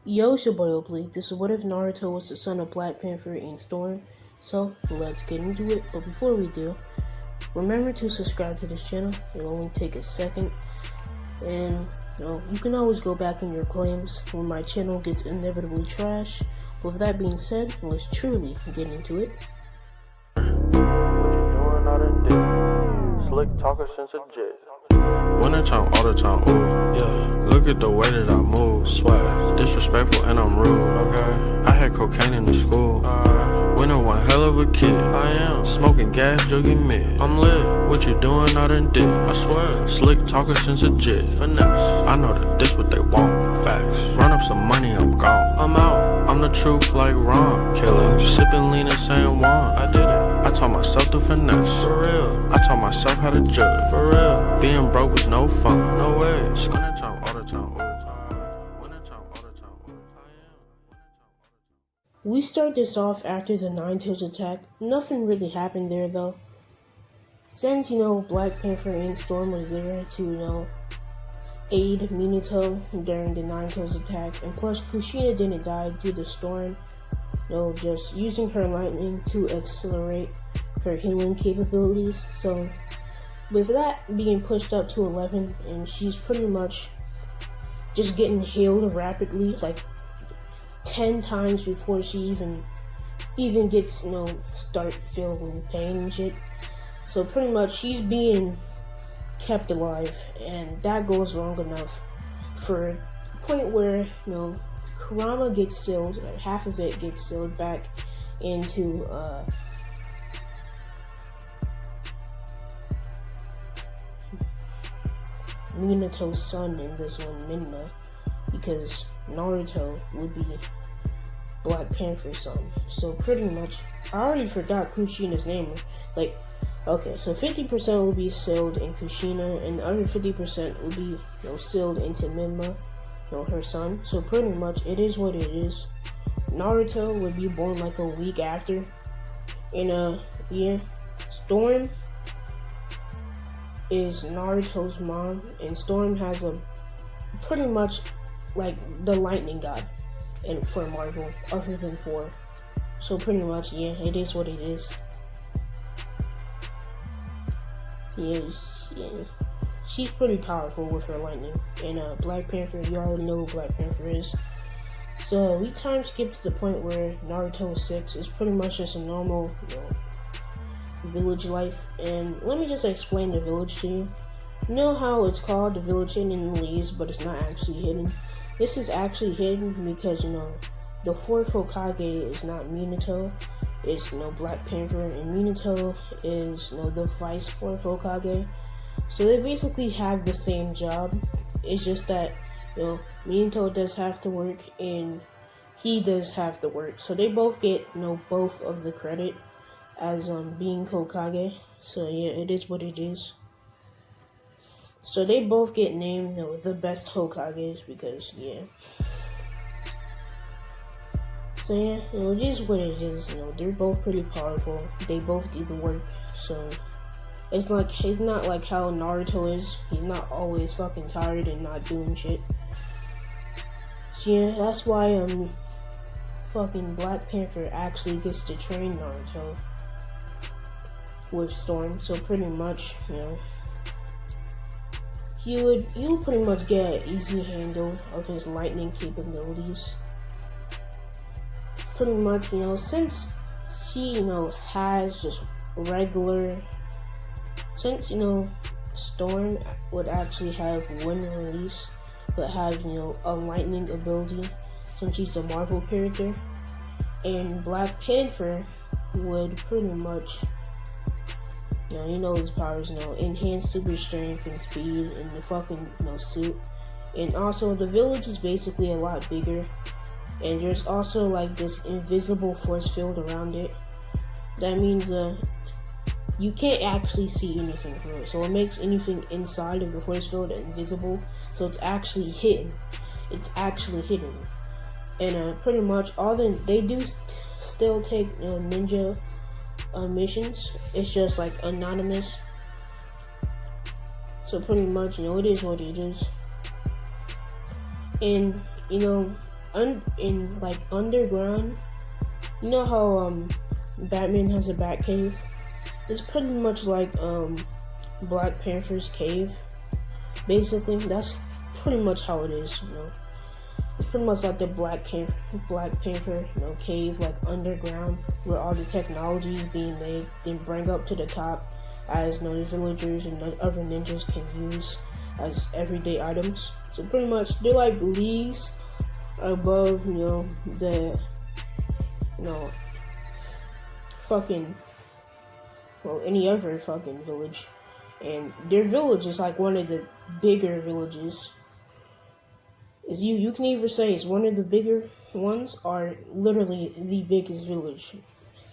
Yo, it's your boy Oakley. This is what if Naruto was the son of Black Panther and Storm. So, let's get into it. But before we do, remember to subscribe to this channel. It'll only take a second. And, you can always go back in your claims when my channel gets inevitably trashed. With that being said, let's truly get into it. What you doing out of dick? Slick talker since a jet. Winter time, all the time, ooh, yeah. Look at the way that I move, swag. Disrespectful and I'm rude, okay. I had cocaine in the school. Winter one hell of a kid. I am smoking gas, jugging mid. I'm lit. What you doing out in dick? I swear. Slick talker since a jet. Finesse. I know that this what they want. Facts. Run up some money, I'm gone. I'm out. I'm the truth like Ron. Killing. Sipping lean and saying one. I did it. I taught myself to finesse. For real. I taught myself how to judge. For real. Being broke was no fun. No way. Winter time, all the time. Winter time, all the time. We start this off after the Nine Tails attack. Nothing really happened there though. Since, Black Panther and Storm was there to, aid Minato during the Nine Tails attack. And plus, Kushina didn't die due to Storm. Just using her lightning to accelerate her healing capabilities. So, with that being pushed up to 11, and she's pretty much just getting healed rapidly, like 10 times before she even gets, start feeling pain and shit. So pretty much she's being kept alive, and that goes long enough for a point where, Kurama gets sealed, or half of it gets sealed back into, Minato's son in this one, Minna, because Naruto would be Black Panther's son. So pretty much, I already forgot Kushina's name. Okay, so 50% will be sealed in Kushina, and the other 50% will be, sealed into Minma, her son. So pretty much, it is what it is. Naruto would be born like a week after. And Storm is Naruto's mom, and Storm has a pretty much like the lightning god and for Marvel, other than 4. So pretty much, it is what it is. She's pretty powerful with her lightning. And Black Panther, you already know who Black Panther is. So we time skip to the point where Naruto is 6. It's pretty much just a normal, village life. And let me just explain the village to you. You know how it's called the village hidden in the leaves, but it's not actually hidden. This is actually hidden because, the 4th Hokage is not Minato. It's, Black Panther, and Minato is, the vice 4th Hokage. So they basically have the same job. It's just that, Minato does have to work, and he does have to work. So they both get, both of the credit as, being Hokage. So it is what it is. So they both get named, the best Hokages because, So it is what it is. They're both pretty powerful. They both do the work. So it's not like how Naruto is. He's not always fucking tired and not doing shit. So that's why fucking Black Panther actually gets to train Naruto with Storm. So pretty much, He'll pretty much get an easy handle of his lightning capabilities. Pretty much, since she, has just regular, since, Storm would actually have wind release, but have, a lightning ability, since she's a Marvel character, and Black Panther would pretty much, his powers, enhanced super strength and speed in the fucking, suit. And also, the village is basically a lot bigger. And there's also, like, this invisible force field around it. That means, you can't actually see anything through it. So it makes anything inside of the force field invisible. So it's actually hidden. And, pretty much, they do still take, ninja missions. It's just like anonymous. So pretty much, it is what it is. And in like underground. You know how Batman has a bat cave? It's pretty much like Black Panther's cave. Basically, that's pretty much how it is, you know. It's pretty much like the Black Panther, you know, cave, like underground, where all the technology is being made, then bring up to the top as no villagers and other ninjas can use as everyday items. So pretty much they're like leagues above, you know, the, you know, fucking, well, any other fucking village. And their village is like one of the bigger villages. Is you can either say it's one of the bigger ones or literally the biggest village,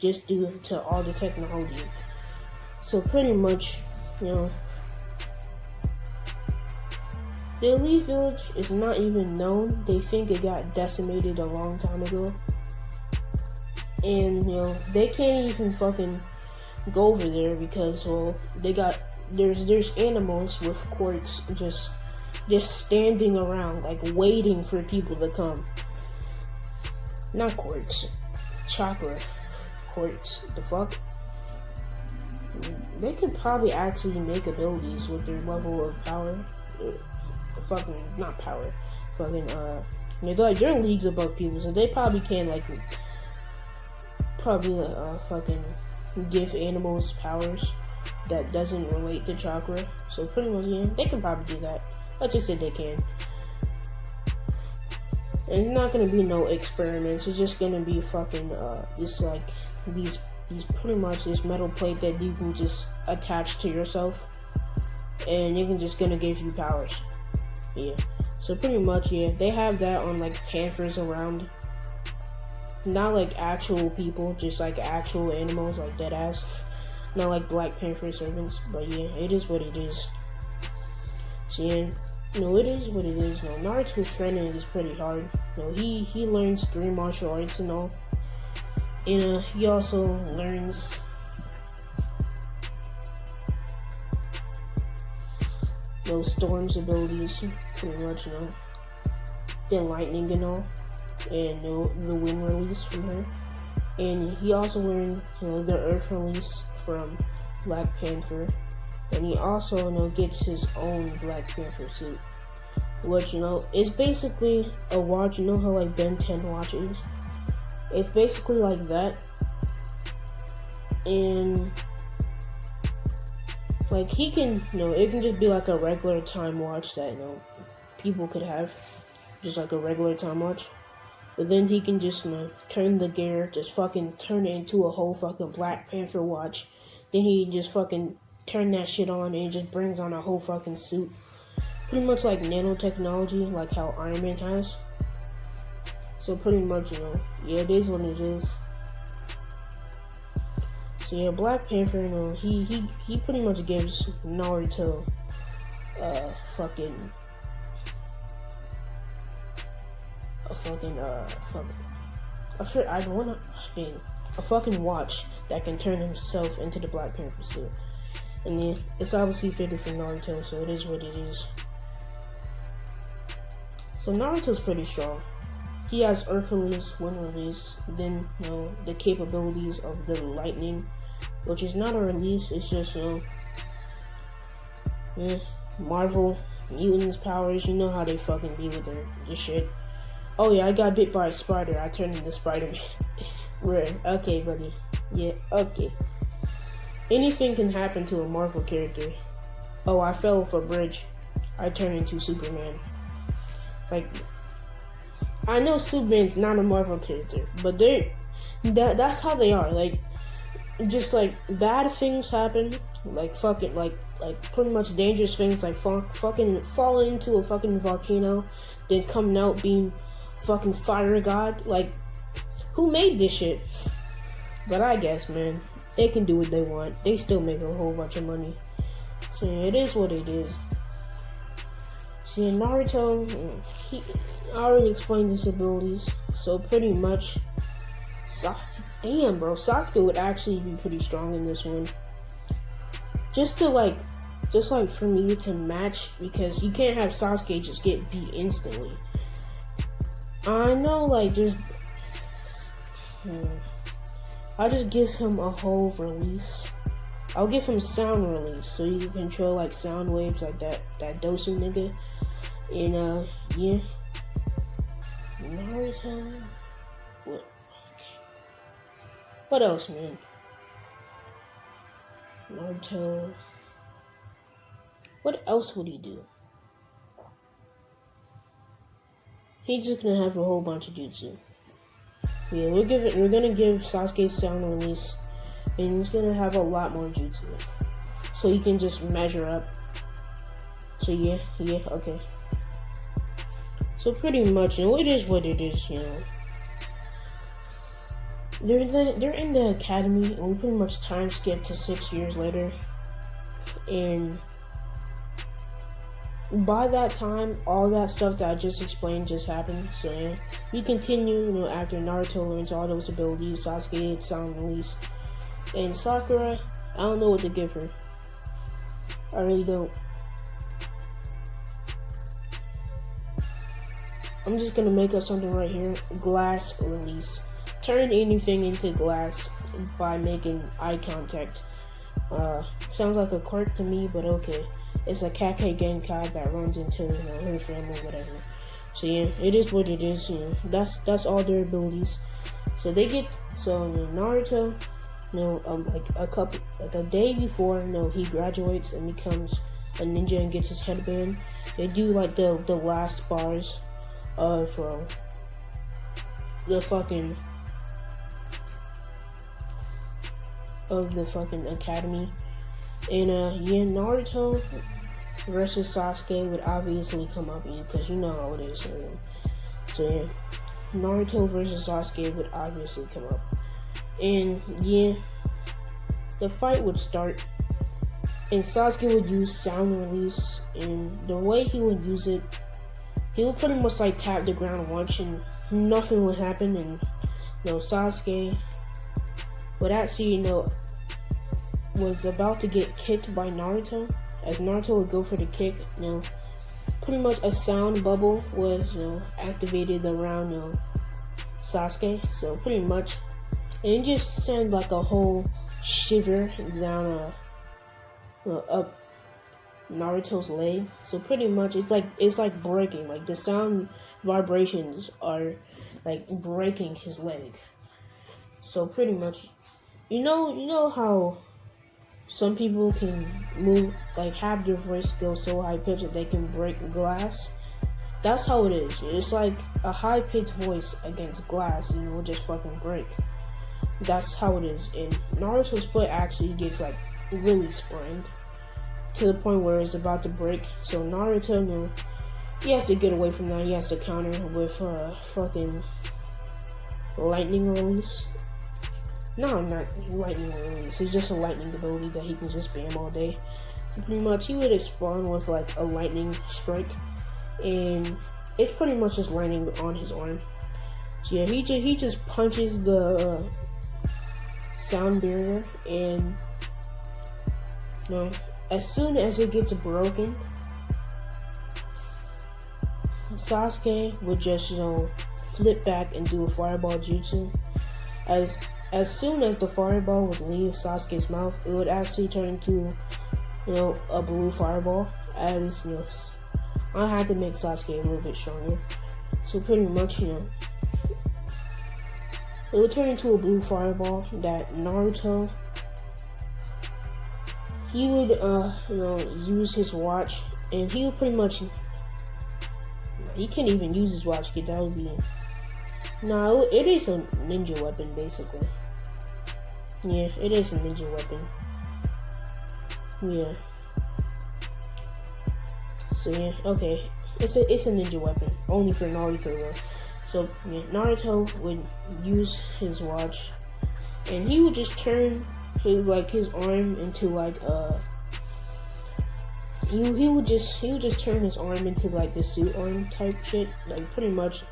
just due to all the technology. So pretty much, you know, the Elite Village is not even known. They think it got decimated a long time ago. And, you know, they can't even fucking go over there because, well, there's animals with quirks just standing around, like waiting for people to come. Not quirks, chakra quirks. The fuck? They could probably actually make abilities with their level of power. Fucking not power. Fucking they're leagues above people, so they probably can like fucking give animals powers that doesn't relate to chakra. So pretty much, yeah, they can probably do that. I just said they can. And it's not gonna be no experiments. It's just gonna be fucking just like these pretty much this metal plate that you can just attach to yourself, and you can just gonna give you powers. Yeah. So pretty much, yeah, they have that on like panthers around. Not like actual people, just like actual animals, like dead ass. Not like Black Panther servants, but yeah, it is what it is. So yeah, no, it is what it is. No, Naruto's training is pretty hard. No, he learns 3 martial arts and all, and he also learns those storms abilities, pretty much, you know, the lightning and all, and you know, the wind release from her. And he also learned, you know, the earth release from Black Panther. And he also, you know, gets his own Black Panther suit, which, you know, is basically a watch. You know how like Ben 10 watches? It's basically like that. And like he can, you know, it can just be like a regular time watch that, you know, people could have, just like a regular time watch. But then he can just, you know, turn the gear, just fucking turn it into a whole fucking Black Panther watch. Then he just fucking turn that shit on and it just brings on a whole fucking suit. Pretty much like nanotechnology, like how Iron Man has. So pretty much, you know, yeah, it is what it is. So yeah, Black Panther, you know, he pretty much gives Naruto a fucking watch that can turn himself into the Black Panther suit. And yeah, it's obviously fitted for Naruto, so it is what it is. So Naruto's pretty strong. He has Earth Release, Wind Release, then, you know, the capabilities of the Lightning, which is not a release, it's just, you know, Marvel, mutants powers, you know how they fucking be with their shit. Oh yeah, I got bit by a spider, I turned into Spider-Man. Right, okay buddy, yeah, okay. Anything can happen to a Marvel character. Oh, I fell off a bridge, I turned into Superman. Like, I know Superman's not a Marvel character, but that's how they are. Like, just like bad things happen, like fucking like pretty much dangerous things, like fucking falling into a fucking volcano, then coming out being fucking fire god. Like, who made this shit? But I guess, man, they can do what they want. They still make a whole bunch of money. So yeah, it is what it is. So yeah, Naruto, I already explained his abilities. So pretty much, Sasuke would actually be pretty strong in this one. Just like for me to match, because you can't have Sasuke just get beat instantly. I know, like, just I'll just give him a whole release. I'll give him sound release so you can control like sound waves like that Dosu nigga. And yeah. Naruto. What? Okay. What else, man? Naruto. What else would he do? He's just gonna have a whole bunch of jutsu. Yeah, we're gonna give Sasuke sound release, and he's gonna have a lot more jutsu, so he can just measure up. So yeah, okay. So pretty much, it is what it is, They're in the academy, and we pretty much time skip to 6 years later, and by that time, all that stuff that I just explained just happened. So yeah, we continue, after Naruto learns all those abilities, Sasuke gets sound release, and Sakura, I don't know what to give her. I really don't. I'm just gonna make up something right here. Glass release. Turn anything into glass by making eye contact. Sounds like a quirk to me, but okay. It's a Kake Genkai that runs into her family, whatever. So yeah, it is what it is. That's all their abilities. So they get Naruto. Like a day before, he graduates and becomes a ninja and gets his headband. They do like the last bars of the fucking academy. And Naruto versus Sasuke would obviously come up because you know how it is. So yeah, Naruto versus Sasuke would obviously come up. And yeah, the fight would start, and Sasuke would use sound release, and the way he would use it, he would pretty much like tap the ground once and nothing would happen, and Sasuke would actually was about to get kicked by Naruto. As Naruto would go for the kick, pretty much a sound bubble was activated around Sasuke. So pretty much, and it just sent like a whole shiver down up Naruto's leg. So pretty much it's like breaking, like the sound vibrations are like breaking his leg. So pretty much, you know how some people can move, like have their voice go so high pitched that they can break glass. That's how it is. It's like a high pitched voice against glass, and it will just fucking break. That's how it is. And Naruto's foot actually gets like really sprained to the point where it's about to break. So Naruto, he has to get away from that. He has to counter with fucking lightning release. No, not lightning release. It's just a lightning ability that he can just spam all day. Pretty much, he would respond with like a lightning strike, and it's pretty much just landing on his arm. So yeah, he just punches the sound barrier, and as soon as it gets broken, Sasuke would just flip back and do a fireball jutsu. As soon as the fireball would leave Sasuke's mouth, it would actually turn into, a blue fireball. As I had to make Sasuke a little bit stronger. So pretty much, it would turn into a blue fireball that Naruto, he would, use his watch, and he would pretty much, he can't even use his watch because that would be, no, it is a ninja weapon, basically. Yeah, it is a ninja weapon. Yeah. So yeah, okay. It's a ninja weapon. Only for Naruto though. So yeah, Naruto would use his watch, and he would just turn his arm into like he would just turn his arm into like the suit arm type shit. Like pretty much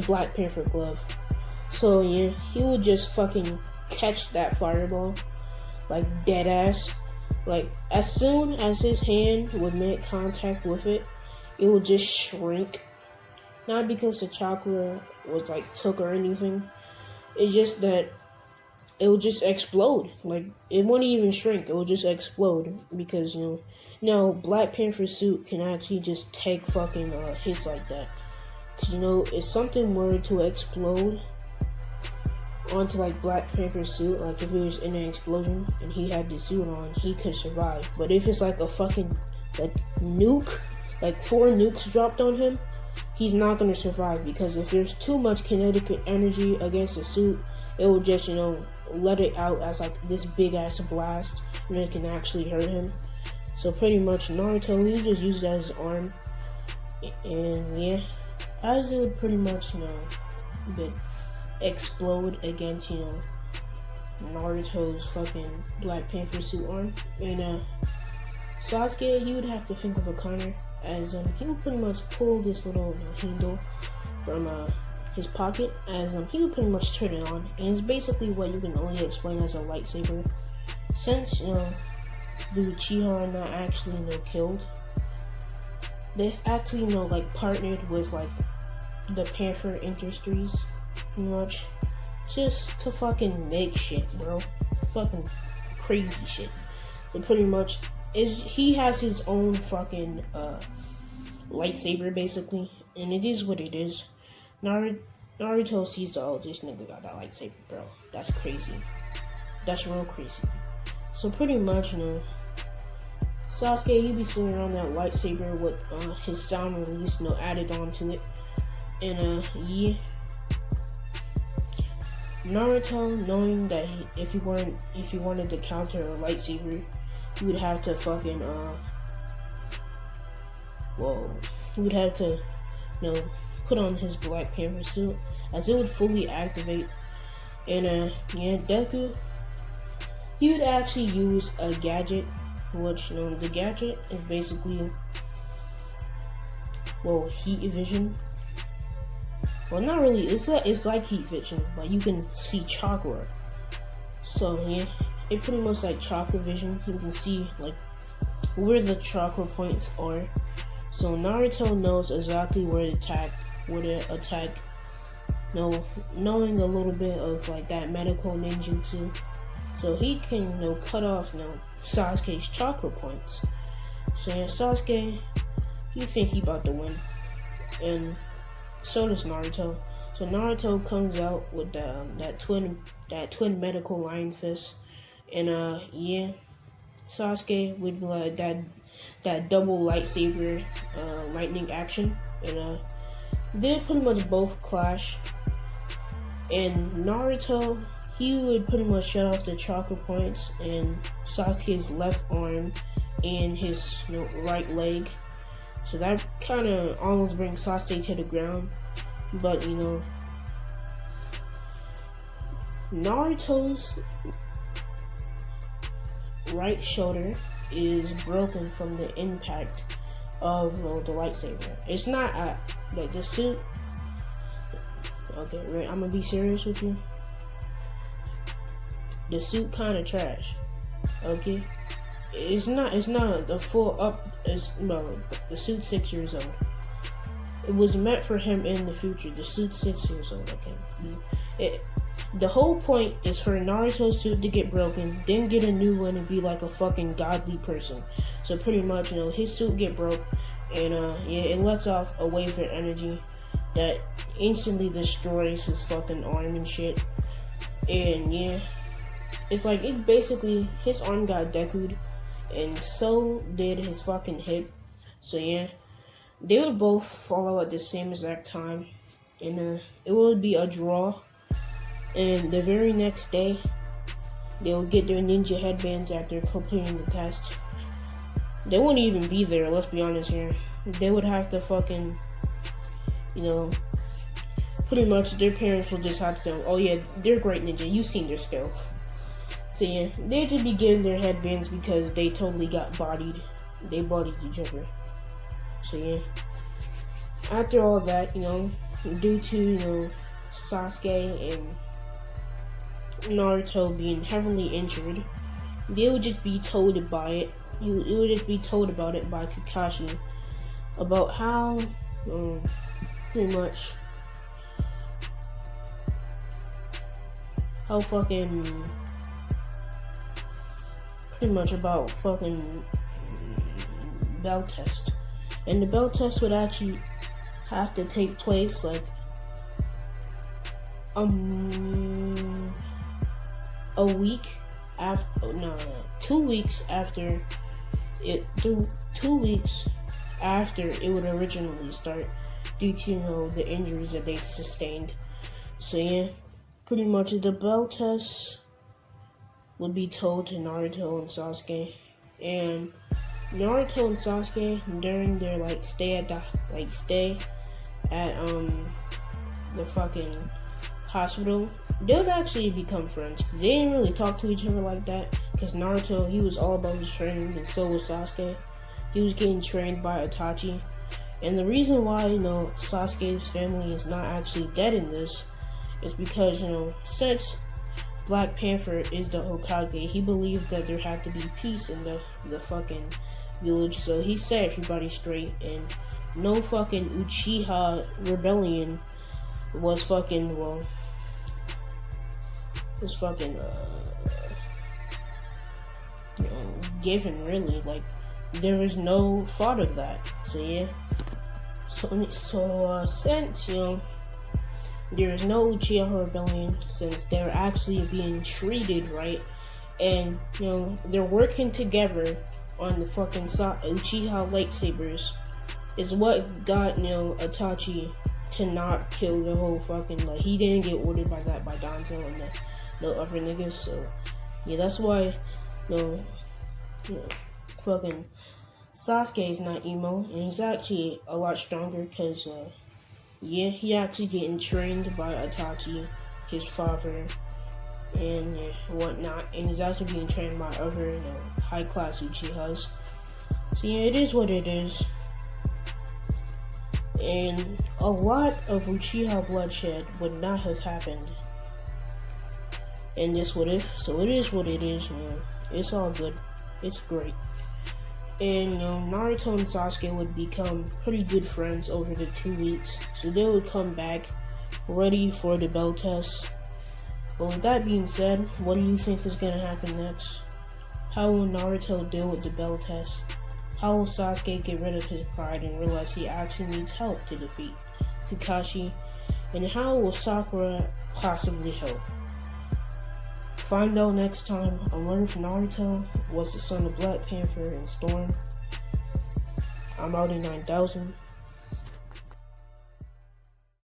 Black-Panther glove. So yeah, he would just fucking catch that fireball, like dead ass. Like as soon as his hand would make contact with it, it would just shrink Not because the chakra was like took or anything. It's just that it would just explode. Like it wouldn't even shrink. It would just explode because Black Panther suit can actually just take fucking hits like that. Cause if something were to explode onto like Black Panther's suit, like if it was in an explosion and he had the suit on, he could survive. But if it's like a fucking like nuke, like 4 nukes dropped on him, he's not gonna survive because if there's too much kinetic energy against the suit, it will just let it out as like this big ass blast, and it can actually hurt him. So pretty much Naruto, he just used it as his arm, and yeah, as it would pretty much would explode against Naruto's fucking Black Panther suit arm, and Sasuke, he would have to think of a counter, as he would pretty much pull this little handle from his pocket, as he would pretty much turn it on, and it's basically what you can only explain as a lightsaber. Since the Uchiha are not actually killed, they've actually like partnered with like the Panther Industries pretty much just to fucking make shit, bro. Fucking crazy shit. So pretty much he has his own fucking lightsaber basically, and it is what it is. Naruto sees this nigga got that lightsaber, bro. That's crazy. That's real crazy. So pretty much, Sasuke, he be swinging around that lightsaber with his sound release, added onto it. And yeah. Naruto, knowing that if he wanted to counter a lightsaber, he would have to fucking he would have to put on his Black Panther suit, as it would fully activate. And Deku, he would actually use a gadget, which the gadget is basically heat vision. Well, not really. It's like heat vision, but you can see chakra. So yeah, it pretty much like chakra vision. You can see like where the chakra points are. So Naruto knows exactly where to attack. Knowing a little bit of like that medical ninjutsu, so he can cut off Sasuke's chakra points. So yeah, Sasuke, he think he about to win, and so does Naruto. So Naruto comes out with that twin medical lion fist, and yeah, Sasuke with that double lightsaber lightning action, and they pretty much both clash. And Naruto, he would pretty much shut off the chakra points in Sasuke's left arm and his right leg. So that kind of almost brings Sasuke to the ground. But Naruto's right shoulder is broken from the impact of the lightsaber. It's not like the suit. Okay, right, I'm gonna be serious with you. The suit kind of trash. Okay, it's not the full up. The suit's 6 years old. It was meant for him in the future. The suit's 6 years old. Okay, the whole point is for Naruto's suit to get broken, then get a new one and be like a fucking godly person. So pretty much, his suit get broke, and it lets off a wave of energy that instantly destroys his fucking arm and shit. And yeah, it's basically his arm got deku'd, and so did his fucking hip. So yeah, they would both follow at the same exact time, and it would be a draw. And the very next day, they'll get their ninja headbands after completing the test. They wouldn't even be there, let's be honest here. They would have to fucking, pretty much their parents will just have to tell them, oh yeah, they're great ninja, you've seen their skill. So yeah, they'd just be getting their headbands because they totally got bodied. They bodied each other. So yeah, after all that, due to, Sasuke and Naruto being heavily injured, they would just be told about it. It would just be told about it by Kakashi, about how pretty much how fucking pretty much about fucking belt test. And the belt test would actually have to take place like a week after, no, 2 weeks after it, 2 weeks after it would originally start, due to, you know, the injuries that they sustained. So yeah, pretty much the belt test would be told to Naruto and Sasuke, and Naruto and Sasuke, during their stay at the fucking hospital, they would actually become friends. They didn't really talk to each other like that, because Naruto, he was all about his training, and so was Sasuke. He was getting trained by Itachi, and the reason why, you know, Sasuke's family is not actually dead in this is because, you know, since Black-Panther is the Hokage, he believed that there had to be peace in the fucking village, so he set everybody straight, and no fucking Uchiha rebellion was fucking, given, really. Like, there was no thought of that. So yeah, since, you know, there is no Uchiha rebellion, since they're actually being treated right, and, you know, they're working together on the fucking Uchiha lightsabers, is what got, you know, Itachi to not kill the whole fucking, he didn't get ordered by Danzo and the other niggas. So yeah, that's why, you know, fucking Sasuke is not emo, and he's actually a lot stronger, because yeah, he actually getting trained by Itachi, his father, and whatnot, and he's actually being trained by other, you know, high class Uchihas. So yeah, it is what it is, and a lot of Uchiha bloodshed would not have happened in this what if. So it is what it is, man. It's all good. It's great. And, you know, Naruto and Sasuke would become pretty good friends over the 2 weeks. So they would come back ready for the belt test. But with that being said, what do you think is going to happen next? How will Naruto deal with the belt test? How will Sasuke get rid of his pride and realize he actually needs help to defeat Kakashi? And how will Sakura possibly help? Find out next time on What If Naruto Was the Son of Black Panther and Storm. I'm Audi 9000.